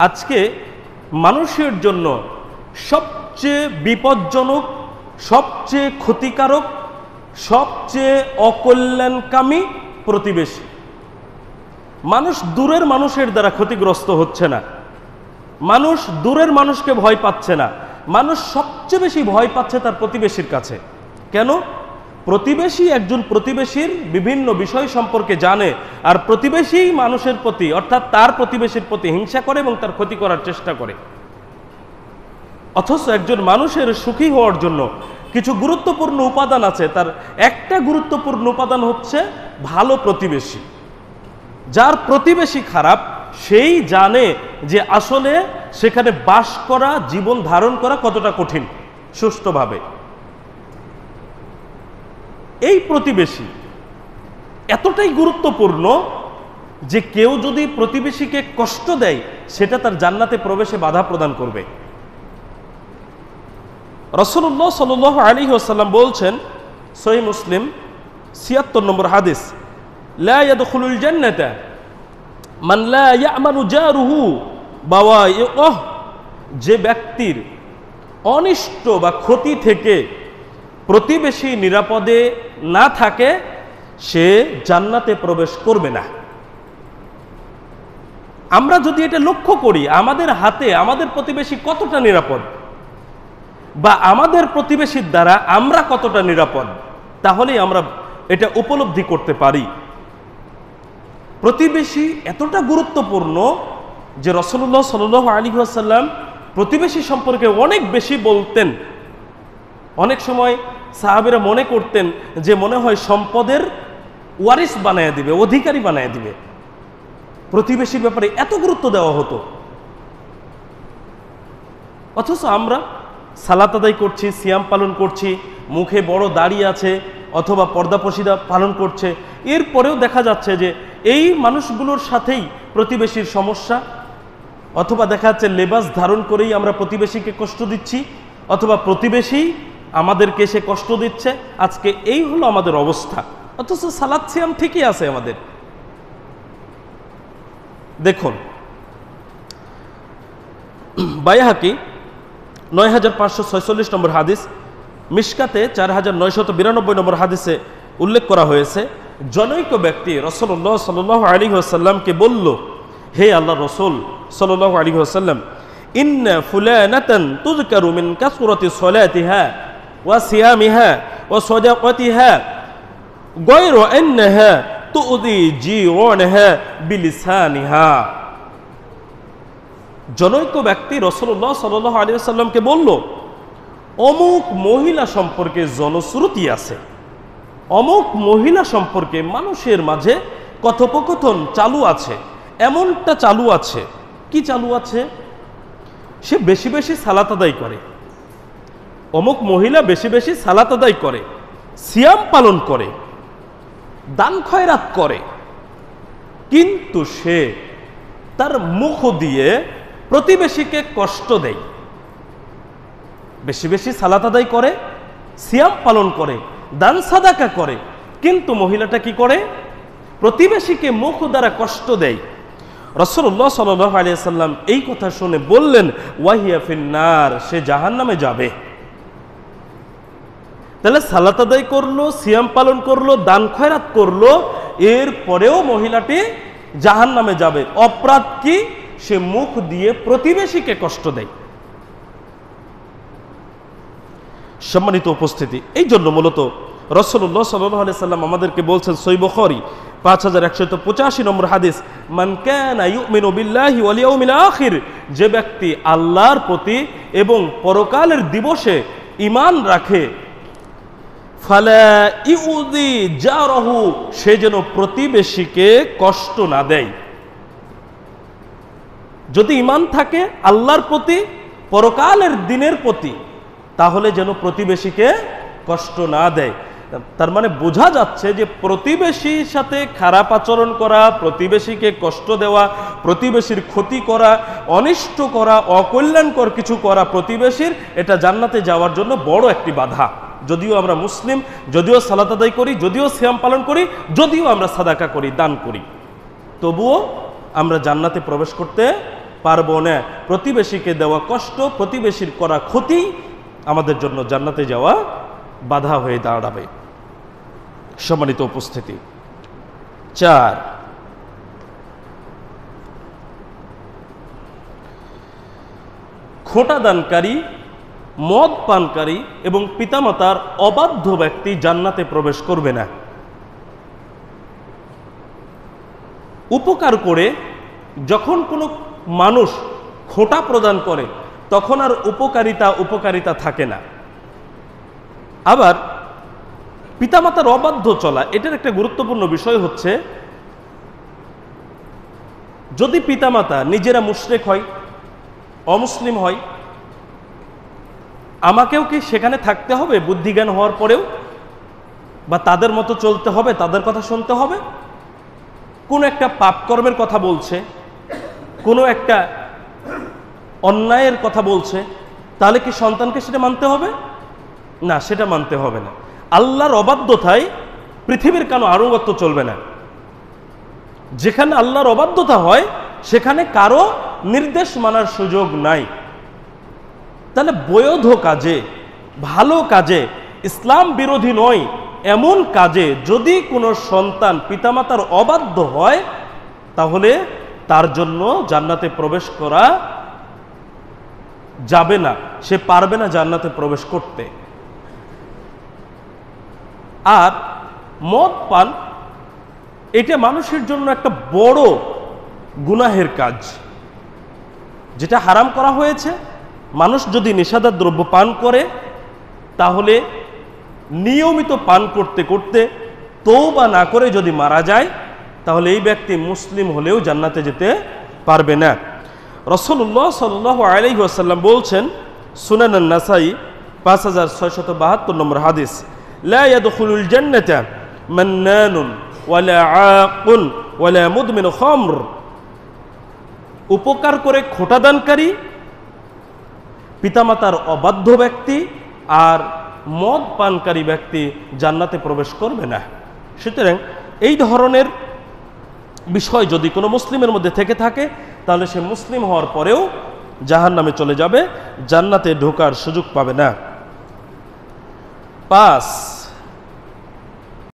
আজকে মানুষের জন্য সবচেয়ে বিপজ্জনক, সবচেয়ে ক্ষতিকারক, সবচেয়ে অকল্যাণকামী প্রতিবেশী। মানুষ দূরের মানুষের দ্বারা ক্ষতিগ্রস্ত হচ্ছে না, মানুষ দূরের মানুষকে ভয় পাচ্ছে না, মানুষ সবচেয়ে বেশি ভয় পাচ্ছে তার প্রতিবেশীর কাছে। কেন? প্রতিবেশী একজন প্রতিবেশীর বিভিন্ন বিষয় সম্পর্কে জানে, আর প্রতিবেশী মানুষের প্রতি অর্থাৎ তার প্রতিবেশীর প্রতি হিংসা করে এবং তার ক্ষতি করার চেষ্টা করে। অথচ একজন মানুষের সুখী হওয়ার জন্য কিছু গুরুত্বপূর্ণ উপাদান আছে। তার একটা গুরুত্বপূর্ণ উপাদান হচ্ছে ভালো প্রতিবেশী। যার প্রতিবেশী খারাপ সেই জানে যে আসলে সেখানে বাস করা, জীবন ধারণ করা কতটা কঠিন সুষ্ঠুভাবে। এই প্রতিবেশী এতটাই গুরুত্বপূর্ণ যে কেউ যদি প্রতিবেশীকে কষ্ট দেয় সেটা তার জান্নাতে প্রবেশে বাধা প্রদান করবে। রাসূলুল্লাহ সাল্লাল্লাহু আলাইহি ওয়াসাল্লাম বলছেন, সহিহ মুসলিম ৭৬ নম্বর হাদিস, লা ইয়াদখুলুল জান্নাতা মান লা ইয়ামানু জারুহু বাওয়াইহ, যে ব্যক্তির অনিষ্ট বা ক্ষতি থেকে প্রতিবেশী নিরাপদে না থাকে সে জান্নাতে প্রবেশ করবে না। আমরা যদি এটা লক্ষ্য করি আমাদের হাতে আমাদের প্রতিবেশী কতটা নিরাপদ বা আমাদের প্রতিবেশীর দ্বারা আমরা কতটা নিরাপদ, তাহলেই আমরা এটা উপলব্ধি করতে পারি। প্রতিবেশী এতটা গুরুত্বপূর্ণ যে রাসূলুল্লাহ সাল্লাল্লাহু আলাইহি ওয়াসাল্লাম প্রতিবেশী সম্পর্কে অনেক বেশি বলতেন। অনেক সময় সাহাবীরা মনে করতেন যে মনে হয় সম্পদের ওয়ারিস বানায় দিবে, অধিকারী বানায় দিবে। প্রতিবেশীর ব্যাপারে এত গুরুত্ব দেওয়া হতো। অথচ আমরা সালাত আদায় করছি, সিয়াম পালন করছি, মুখে বড় দাড়ি আছে অথবা পর্দাপশিদা পালন করছে, এরপরেও দেখা যাচ্ছে যে এই মানুষগুলোর সাথেই প্রতিবেশীর সমস্যা, অথবা দেখা যাচ্ছে লেবাস ধারণ করেই আমরা প্রতিবেশীকে কষ্ট দিচ্ছি, অথবা প্রতিবেশী আমাদেরকে সে কষ্ট দিচ্ছে। আজকে এই হলো আমাদের অবস্থা। অথচ সালাত সিয়াম ঠিকই আছে আমাদের। দেখুন, বাইহাকি ৯৫৪৬ নম্বর হাদিস, মিশকাতে ৪৯৯২ নম্বর হাদিসে উল্লেখ করা হয়েছে, জনৈক ব্যক্তি রাসূলুল্লাহ সাল্লাল্লাহু আলাইহি ওয়াসাল্লামকে বলল, হে আল্লাহর রাসূল সাল্লাল্লাহু আলাইহি ওয়াসাল্লাম, ইন্না ফুলানাতান তুযকারু মিন কাসরাতি সালাতিহা ওয়া সিয়ামিহা ওয়া সাদাকাতিহা গায়রা আন্নাহা তুযি জিরানহা বিলিসানিহা। জনৈক ব্যক্তি রাসূলুল্লাহ সাল্লাল্লাহু আলাইহি ওয়াসাল্লামকে বলল, অমুক মহিলা সম্পর্কে জনশ্রুতি আছে, অমুক মহিলা সম্পর্কে মানুষের মাঝে কথোপকথন চালু আছে, এমনটা চালু আছে। কি চালু আছে? সে বেশি বেশি সালাত আদায় করে, অমুক মহিলা বেশি বেশি সালাত আদায় করে, সিয়াম পালন করে, দান খয়রাত করে, কিন্তু সে তার মুখ দিয়ে প্রতিবেশীকে কষ্ট দেয়। বেশি বেশি সালাত আদায় করে, সিয়াম পালন করে, দান সাদাকা করে, কিন্তু মহিলাটা কি করে? প্রতিবেশীকে মুখ দ্বারা কষ্ট দেয়। রাসূলুল্লাহ সাল্লাল্লাহু আলাইহি ওয়াসাল্লাম এই কথা শুনে বললেন, ওয়াহিয়া ফিন্নার, সে জাহান্নামে যাবে। তাহলে সালাত আদায় করলো, সিয়াম পালন করলো, দান খয়রাত করলো, এরপরেও মহিলাটি জাহান্নামে যাবে। অপরাধ কি? সে মুখ দিয়ে প্রতিবেশীকে কষ্ট দেয়। সম্মানিত উপস্থিতি, এই জন্য মূলত রাসূলুল্লাহ সাল্লাল্লাহু আলাইহি ওয়াসাল্লাম আমাদেরকে বলছেন, সহিহ বুখারী ৫১৮৫ নম্বর হাদিস, মান কানা ইউমিনু বিল্লাহি ওয়াল ইয়াউমিল আখির, যে ব্যক্তি আল্লাহর প্রতি এবং পরকালের দিবসে ঈমান রাখে, ফালা ইউযি জারাহু, সে যেন প্রতিবেশীকে কষ্ট না দেয়। যদি ঈমান থাকে আল্লাহর প্রতি, পরকালের দিনের প্রতি, তাহলে যেন প্রতিবেশীকে কষ্ট না দেয়। তার মানে বোঝা যাচ্ছে যে প্রতিবেশীর সাথে খারাপ আচরণ করা, প্রতিবেশীকে কষ্ট দেওয়া, প্রতিবেশীর ক্ষতি করা, অনিষ্ট করা, অকল্যাণকর কিছু করা প্রতিবেশীর, এটা জান্নাতে যাওয়ার জন্য বড় একটি বাধা। যদিও আমরা মুসলিম, যদিও সালাত আদায় করি, যদিও সিয়াম পালন করি, যদিও আমরা সাদাকা করি, দান করি, তবুও আমরা জান্নাতে প্রবেশ করতে পারবো না। প্রতিবেশীকে দেওয়া কষ্ট, প্রতিবেশীর করা ক্ষতি আমাদের জন্য জান্নাতে যাওয়া বাধা হয়ে দাঁড়াবে। সম্মানিত উপস্থিতি, 4, খোটা দানকারী, মদ পানকারী এবং পিতামাতার অবাধ্য ব্যক্তি জান্নাতে প্রবেশ করবে না। উপকার করে যখন কোনো মানুষ খোটা প্রদান করে তখন আর উপকারিতা থাকে না। আবার পিতামাতার অবাধ্য চলা, এটার একটা গুরুত্বপূর্ণ বিষয় হচ্ছে, যদি পিতামাতা নিজেরা মুশরিক হয়, অমুসলিম হয়, আমাকেও কি সেখানে থাকতে হবে বুদ্ধিজ্ঞান হওয়ার পরেও? বা তাদের মতো চলতে হবে, তাদের কথা শুনতে হবে? কোন একটা পাপ কর্মের কথা বলছে, কোনো একটা অন্যায়ের কথা বলছে, তাহলে কি সন্তানকে সেটা মানতে হবে? না, সেটা মানতে হবে না। আল্লাহর অবাধ্যতায় পৃথিবীর কোনো আনুগত্য চলবে না। যেখানে আল্লাহর অবাধ্যতা হয় সেখানে কারো নির্দেশ মানার সুযোগ নাই। তাহলে বৈধ কাজে, ভালো কাজে, ইসলাম বিরোধী নয় এমন কাজে যদি কোনো সন্তান পিতামাতার অবাধ্য হয় তাহলে তার জন্য জান্নাতে প্রবেশ করা যাবে না, সে পারবে না জান্নাতে প্রবেশ করতে। আর মদ পান, এটা মানুষের জন্য একটা বড় গুনাহের কাজ, যেটা হারাম করা হয়েছে। মানুষ যদি নেশাদার দ্রব্য পান করে তাহলে নিয়মিত পান করতে করতে তওবা না করে যদি মারা যায় তাহলে এই ব্যক্তি মুসলিম হলেও জান্নাতে যেতে পারবে না। রাসূলুল্লাহ সাল্লাল্লাহু আলাইহি ওয়াসাল্লাম বলছেন, সুনান আন-নাসাই 5672 নম্বর হাদিস, লা ইয়াদখুলুল জান্নাতা মান্নানুন ওয়ালা আকুন ওয়ালা মুদমিনু খামর। উপকার করে খোটা দানকারী, পিতামাতার অবাধ্য ব্যক্তি আর মদ পানকারী ব্যক্তি জান্নাতে প্রবেশ করবে না। সুতরাং এই ধরনের বিষয় যদি কোনো মুসলিমের মধ্যে থেকে থাকে তাহলে সে মুসলিম হওয়ার পরেও জাহান্নামে চলে যাবে, জান্নাতে ঢোকার সুযোগ পাবে না। 5,